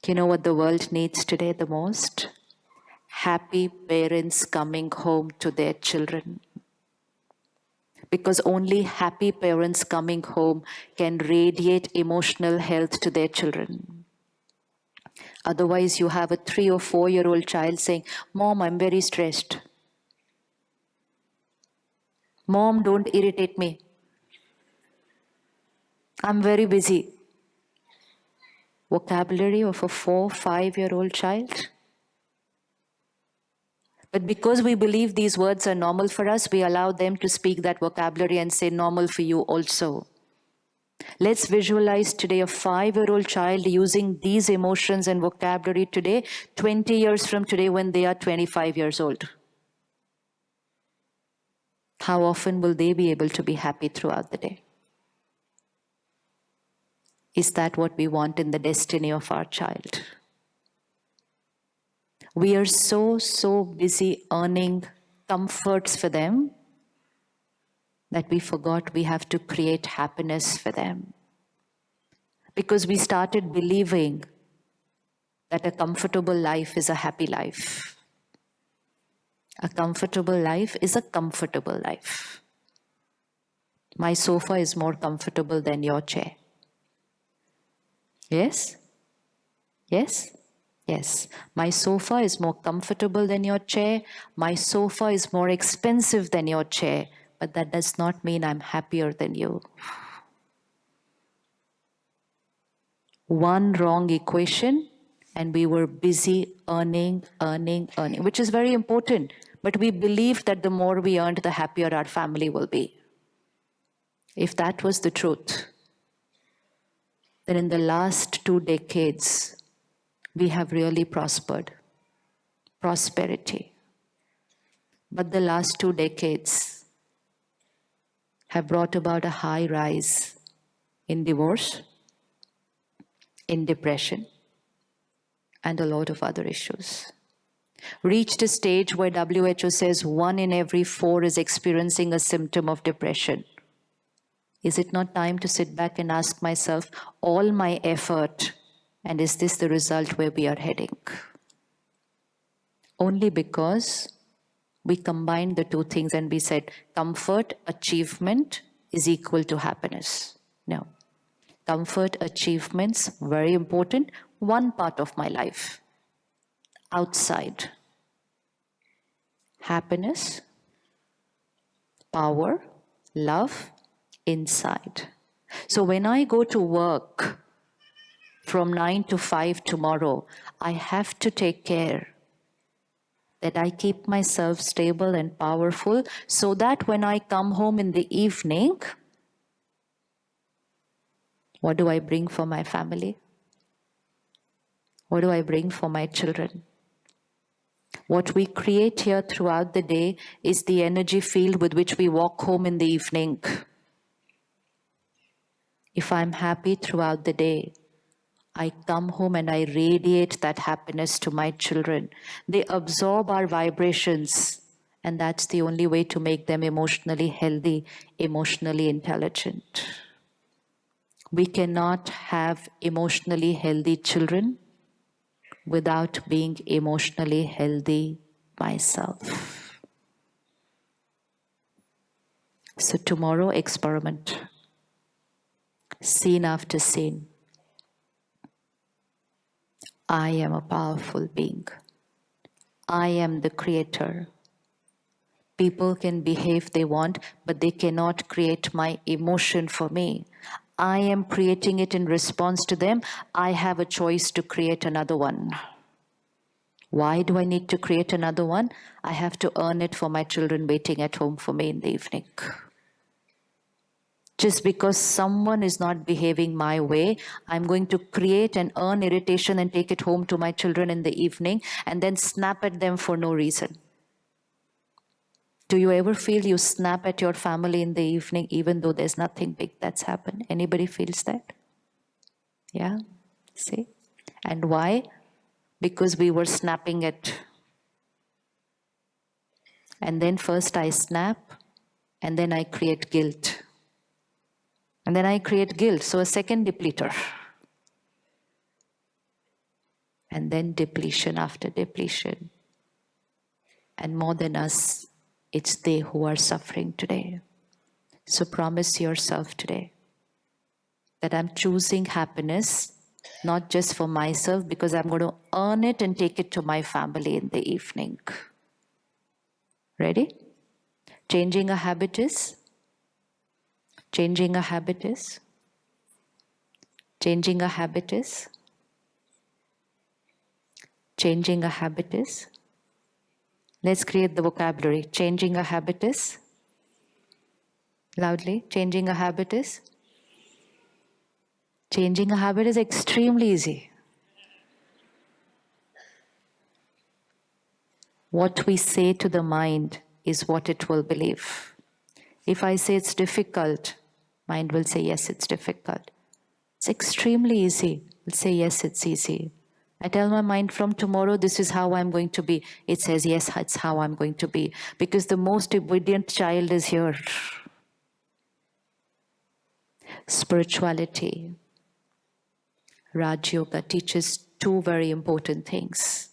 You know what the world needs today the most? Happy parents coming home to their children. Because only happy parents coming home can radiate emotional health to their children. Otherwise, you have a 3 or 4-year-old child saying, "Mom, I'm very stressed. Mom, don't irritate me. I'm very busy." Vocabulary of a 4, 5-year-old child. But because we believe these words are normal for us, we allow them to speak that vocabulary and say normal for you also. Let's visualize today a 5-year-old child using these emotions and vocabulary today, 20 years from today when they are 25 years old. How often will they be able to be happy throughout the day? Is that what we want in the destiny of our child? We are so busy earning comforts for them that we forgot we have to create happiness for them. Because we started believing that a comfortable life is a happy life. A comfortable life is a comfortable life. My sofa is more comfortable than your chair. Yes? Yes? Yes. My sofa is more comfortable than your chair. My sofa is more expensive than your chair. But that does not mean I'm happier than you. One wrong equation, and we were busy earning, which is very important. But we believed that the more we earned, the happier our family will be. If that was the truth, then in the last 2 decades, we have really prospered. Prosperity. But the last 2 decades have brought about a high rise in divorce, in depression, and a lot of other issues. Reached a stage where WHO says 1 in every 4 is experiencing a symptom of depression. Is it not time to sit back and ask myself, all my effort, and is this the result where we are heading? Only because we combined the 2 things and we said comfort, achievement is equal to happiness. No. Comfort, achievements, very important, one part of my life. Outside. Happiness, power, love, inside. So when I go to work from 9 to 5 tomorrow, I have to take care that I keep myself stable and powerful so that when I come home in the evening, what do I bring for my family? What do I bring for my children? What we create here throughout the day is the energy field with which we walk home in the evening. If I'm happy throughout the day, I come home and I radiate that happiness to my children. They absorb our vibrations, and that's the only way to make them emotionally healthy, emotionally intelligent. We cannot have emotionally healthy children without being emotionally healthy myself. So tomorrow, experiment. Scene after scene. I am a powerful being. I am the creator. People can behave they want, but they cannot create my emotion for me. I am creating it in response to them. I have a choice to create another one. Why do I need to create another one? I have to earn it for my children waiting at home for me in the evening. Just because someone is not behaving my way, I'm going to create and earn irritation and take it home to my children in the evening and then snap at them for no reason. Do you ever feel you snap at your family in the evening even though there's nothing big that's happened? Anybody feels that? Yeah? See? And why? Because we were snapping at. And then first I snap, and then I create guilt. And then I create guilt, so a second depleter. and then depletion after depletion. And more than us, it's they who are suffering today. So promise yourself today that I'm choosing happiness, not just for myself, because I'm going to earn it and take it to my family in the evening. Ready? Changing a habit is? Changing a habit is? Changing a habit is? Changing a habit is? Let's create the vocabulary. Changing a habit is? Loudly. Changing a habit is? Changing a habit is extremely easy. What we say to the mind is what it will believe. If I say it's difficult, mind will say, yes, it's difficult. It's extremely easy. It'll say, yes, it's easy. I tell my mind from tomorrow, this is how I'm going to be. It says, yes, it's how I'm going to be. Because the most obedient child is here. Spirituality, Raj Yoga teaches two very important things.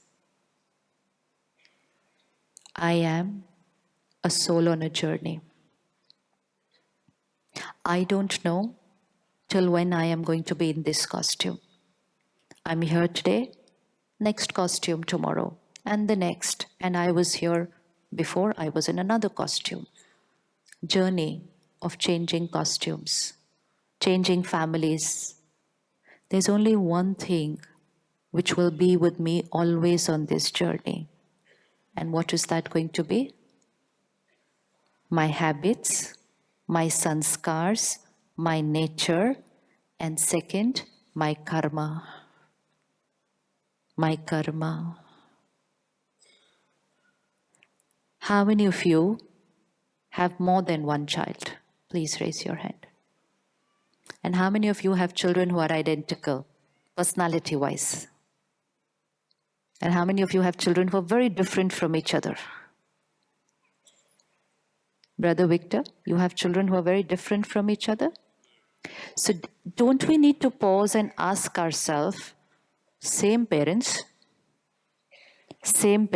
I am a soul on a journey. I don't know till when I am going to be in this costume. I'm here today, next costume tomorrow, and the next. And I was here before, I was in another costume. Journey of changing costumes, changing families. There's only one thing which will be with me always on this journey. And what is that going to be? My habits, my sanskars, my nature, and second, my karma. My karma. How many of you have more than one child? Please raise your hand. And how many of you have children who are identical, personality-wise? And how many of you have children who are very different from each other? Brother Victor, you have children who are very different from each other? So don't we need to pause and ask ourselves, same parents, same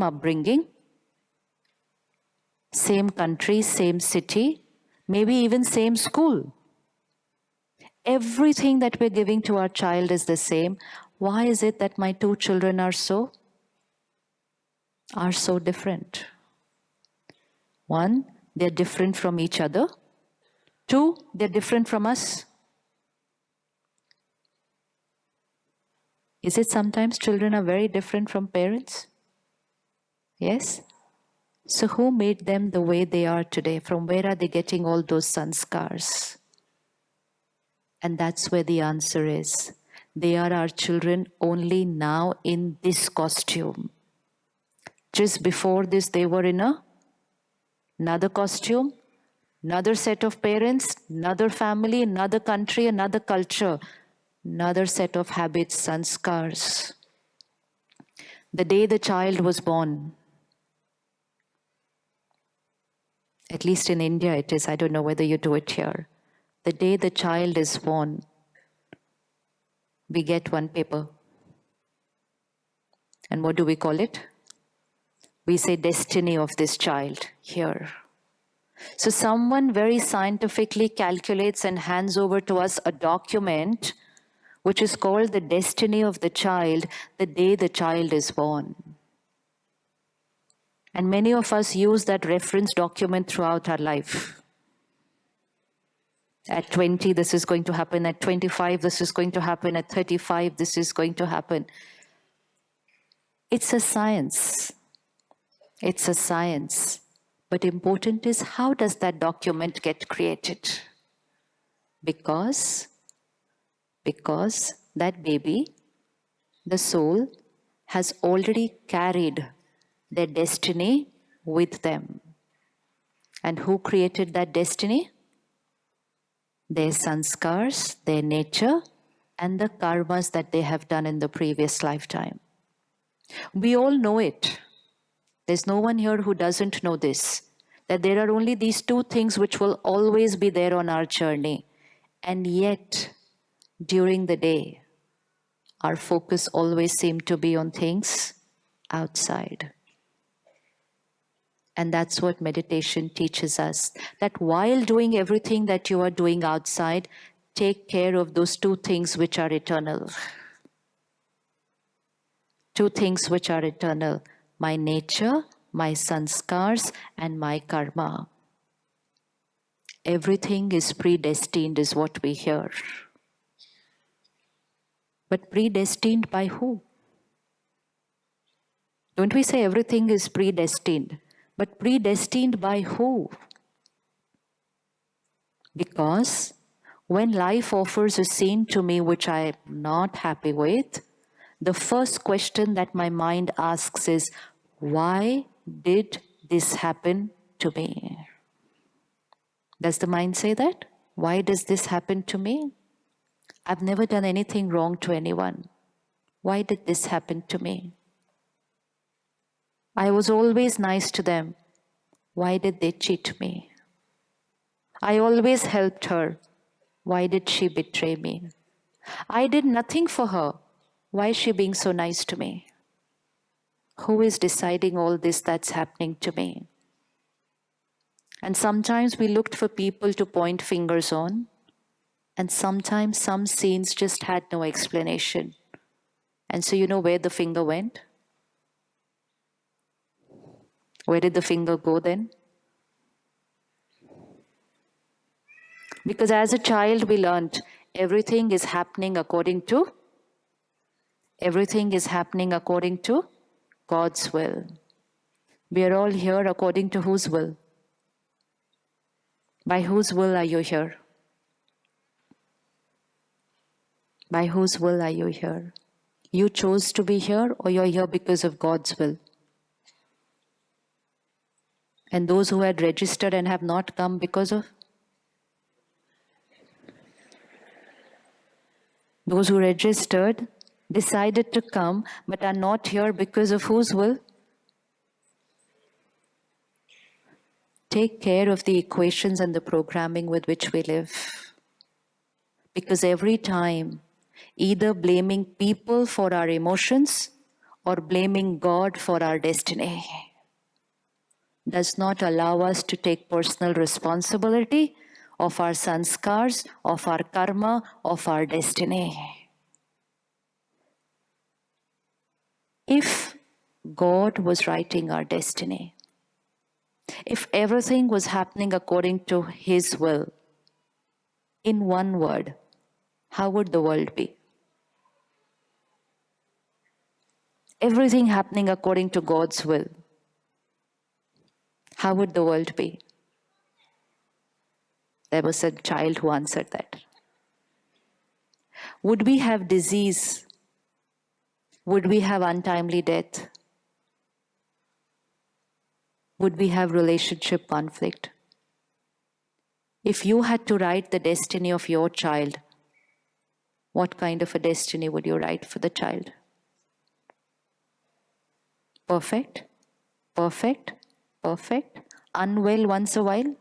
upbringing, same country, same city, maybe even same school. Everything that we're giving to our child is the same. Why is it that my two children are so different? One, they're different from each other. Two, they're different from us. Is it sometimes children are very different from parents? Yes? So who made them the way they are today? From where are they getting all those sanskars? And that's where the answer is. They are our children only now in this costume. Just before this, they were in another costume, another set of parents, another family, another country, another culture, another set of habits, sanskars. The day the child was born, at least in India it is, I don't know whether you do it here. The day the child is born, we get one paper. And what do we call it? We say destiny of this child here. So someone very scientifically calculates and hands over to us a document which is called the destiny of the child the day the child is born. And many of us use that reference document throughout our life. At 20, this is going to happen. At 25, this is going to happen. At 35, this is going to happen. It's a science. It's a science. But important is, how does that document get created? Because that baby, the soul, has already carried their destiny with them. And who created that destiny? Their sanskars, their nature, and the karmas that they have done in the previous lifetime. We all know it. There's no one here who doesn't know this, that there are only these two things which will always be there on our journey. And yet, during the day, our focus always seems to be on things outside. And that's what meditation teaches us, that while doing everything that you are doing outside, take care of those two things which are eternal. Two things which are eternal: my nature, my sanskars, and my karma. Everything is predestined, is what we hear. But predestined by who? Don't we say everything is predestined? But predestined by who? Because when life offers a scene to me which I am not happy with, the first question that my mind asks is, why did this happen to me? Does the mind say that? Why does this happen to me? I've never done anything wrong to anyone. Why did this happen to me? I was always nice to them. Why did they cheat me? I always helped her. Why did she betray me? I did nothing for her. Why is she being so nice to me? Who is deciding all this that's happening to me? And sometimes we looked for people to point fingers on, and sometimes some scenes just had no explanation. And so you know where the finger went? Where did the finger go then? Because as a child we learned everything is happening according to God's will. We are all here according to whose will? By whose will are you here? By whose will are you here? You chose to be here, or you're here because of God's will? And those who had registered and have not come because of? Those who registered, decided to come, but are not here because of whose will? Take care of the equations and the programming with which we live. Because every time, either blaming people for our emotions or blaming God for our destiny does not allow us to take personal responsibility of our sanskars, of our karma, of our destiny. If God was writing our destiny, if everything was happening according to His will, in one word, how would the world be? Everything happening according to God's will, how would the world be? There was a child who answered that. Would we have disease? Would we have untimely death? Would we have relationship conflict? If you had to write the destiny of your child, what kind of a destiny would you write for the child? Perfect? Perfect? Perfect? Unwell once a while?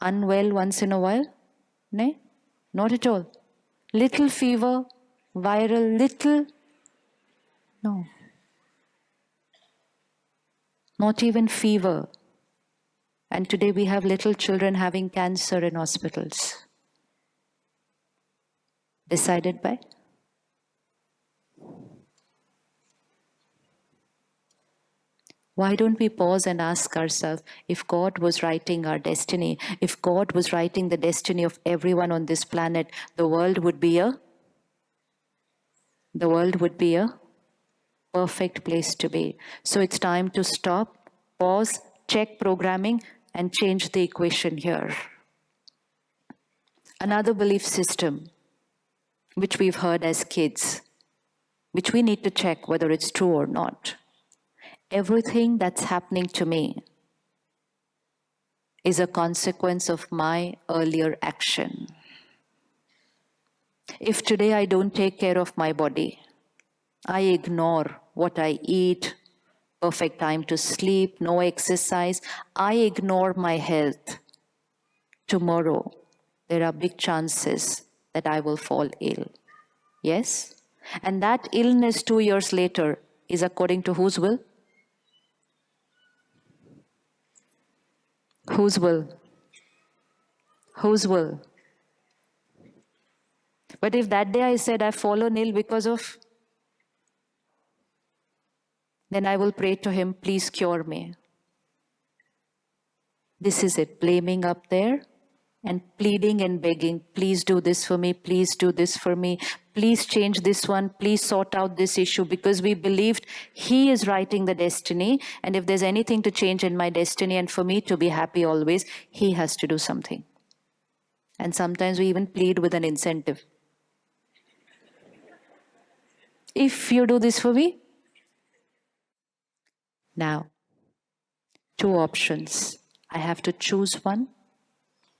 Unwell once in a while? No? Not at all. Little fever, viral, little? No. Not even fever. And today we have little children having cancer in hospitals. Decided by? Why don't we pause and ask ourselves, if God was writing our destiny, if God was writing the destiny of everyone on this planet, the world would be a perfect place to be. So it's time to stop, pause, check programming, and change the equation here. Another belief system, which we've heard as kids, which we need to check whether it's true or not. Everything that's happening to me is a consequence of my earlier action. If today I don't take care of my body, I ignore what I eat, perfect time to sleep, no exercise, I ignore my health, tomorrow there are big chances that I will fall ill. Yes? And that illness 2 years later is according to whose will? Whose will? Whose will? But if that day I said I've fallen ill because of, then I will pray to him, please cure me. This is it, blaming up there and pleading and begging, please do this for me, please do this for me, please change this one, please sort out this issue, because we believed he is writing the destiny, and if there's anything to change in my destiny and for me to be happy always, he has to do something. And sometimes we even plead with an incentive. If you do this for me. Now, 2 options. I have to choose one,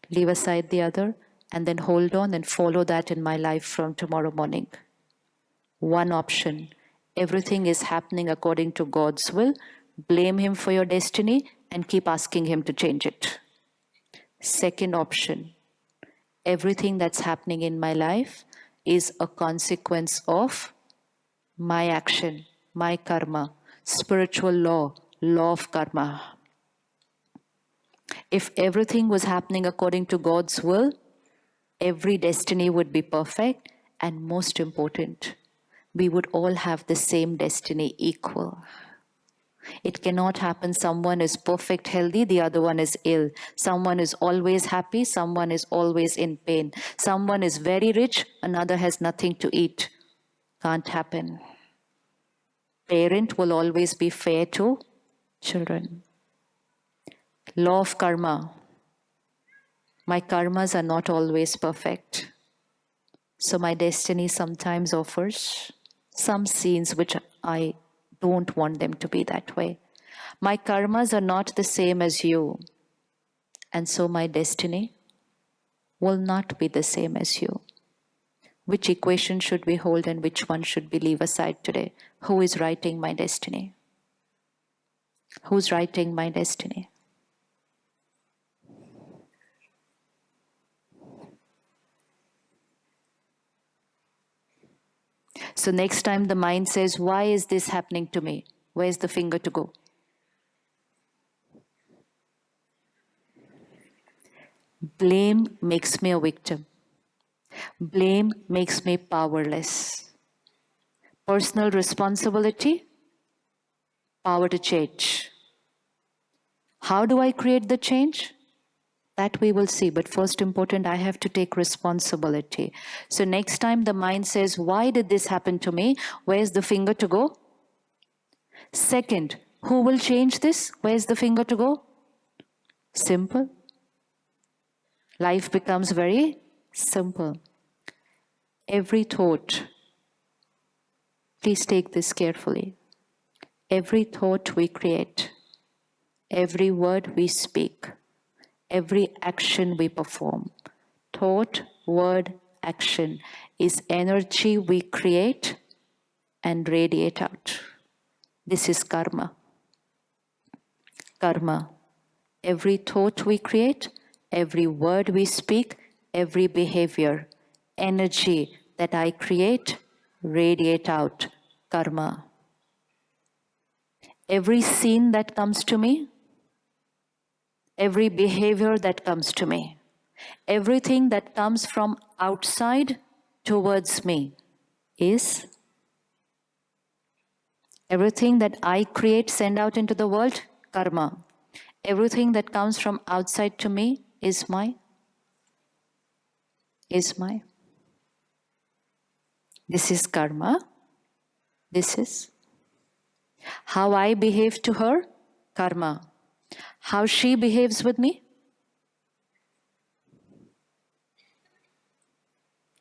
leave aside the other, and then hold on and follow that in my life from tomorrow morning. One option, everything is happening according to God's will. Blame him for your destiny and keep asking him to change it. Second option, everything that's happening in my life is a consequence of my action, my karma, spiritual law, law of karma. If everything was happening according to God's will, every destiny would be perfect, and most important, we would all have the same destiny, equal. It cannot happen someone is perfect healthy, the other one is ill. Someone is always happy, someone is always in pain. Someone is very rich, another has nothing to eat. Can't happen. Parent will always be fair to children. Law of karma. My karmas are not always perfect. So my destiny sometimes offers some scenes which I don't want them to be that way. My karmas are not the same as you. And so my destiny will not be the same as you. Which equation should we hold and which one should we leave aside today? Who is writing my destiny? Who's writing my destiny? So next time the mind says, why is this happening to me? Where's the finger to go? Blame makes me a victim. Blame makes me powerless. Personal responsibility, power to change. How do I create the change? That we will see. But first important, I have to take responsibility. So next time the mind says, why did this happen to me? Where's the finger to go? Second, who will change this? Where's the finger to go? Simple. Life becomes very simple. Every thought, please take this carefully. Every thought we create, every word we speak, every action we perform, thought, word, action is energy we create and radiate out. This is karma. Karma. Every thought we create, every word we speak, every behavior, energy that I create, radiate out. Karma. Every scene that comes to me, every behavior that comes to me, everything that comes from outside towards me is everything that I create, send out into the world, karma. Everything that comes from outside to me is my. This is karma. This is how I behave to her, karma. How she behaves with me,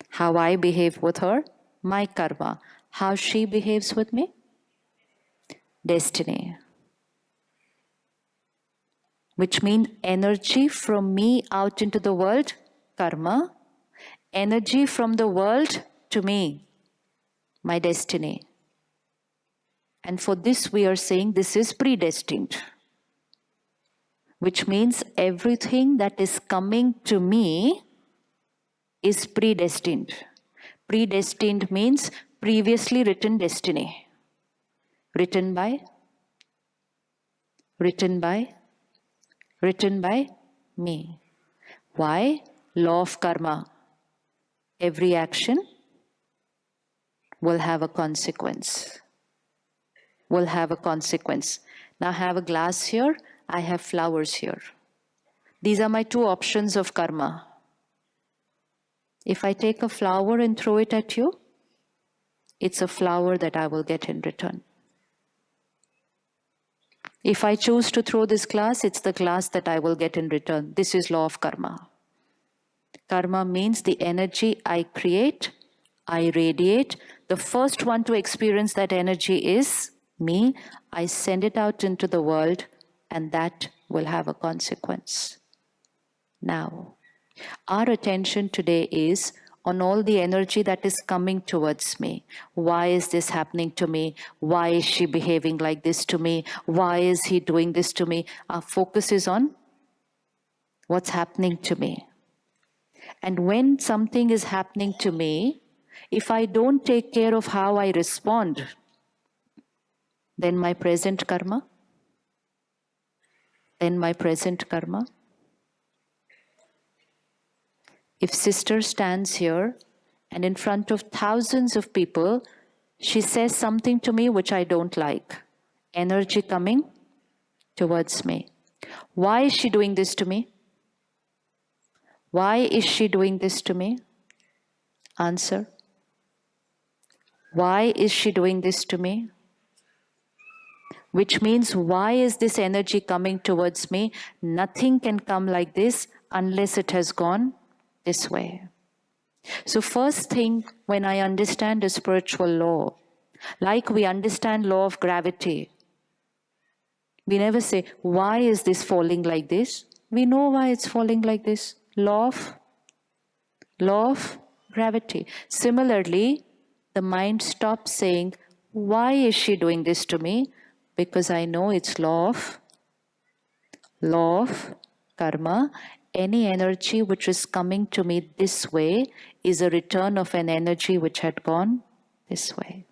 how I behave with her, my karma. How she behaves with me, destiny. Which means energy from me out into the world, karma. Energy from the world to me, my destiny. And for this we are saying this is predestined. Which means everything that is coming to me is predestined. Predestined means previously written destiny. Written by me. Why? Law of karma. Every action will have a consequence. Will have a consequence. Now I have a glass here, I have flowers here. These are my two options of karma. If I take a flower and throw it at you, it's a flower that I will get in return. If I choose to throw this glass, it's the glass that I will get in return. This is law of karma. Karma means the energy I create, I radiate. The first one to experience that energy is me. I send it out into the world, and that will have a consequence. Now, our attention today is on all the energy that is coming towards me. Why is this happening to me? Why is she behaving like this to me? Why is he doing this to me? Our focus is on what's happening to me. And when something is happening to me, if I don't take care of how I respond, then my present karma, If sister stands here and in front of thousands of people, she says something to me which I don't like. Energy coming towards me. Why is she doing this to me? Why is she doing this to me? Answer. Why is she doing this to me? Which means, why is this energy coming towards me? Nothing can come like this unless it has gone this way. So first thing, when I understand a spiritual law, like we understand law of gravity, we never say, why is this falling like this? We know why it's falling like this. Law of gravity. Similarly, the mind stops saying, why is she doing this to me? Because I know it's law of karma. Any energy which is coming to me this way is a return of an energy which had gone this way.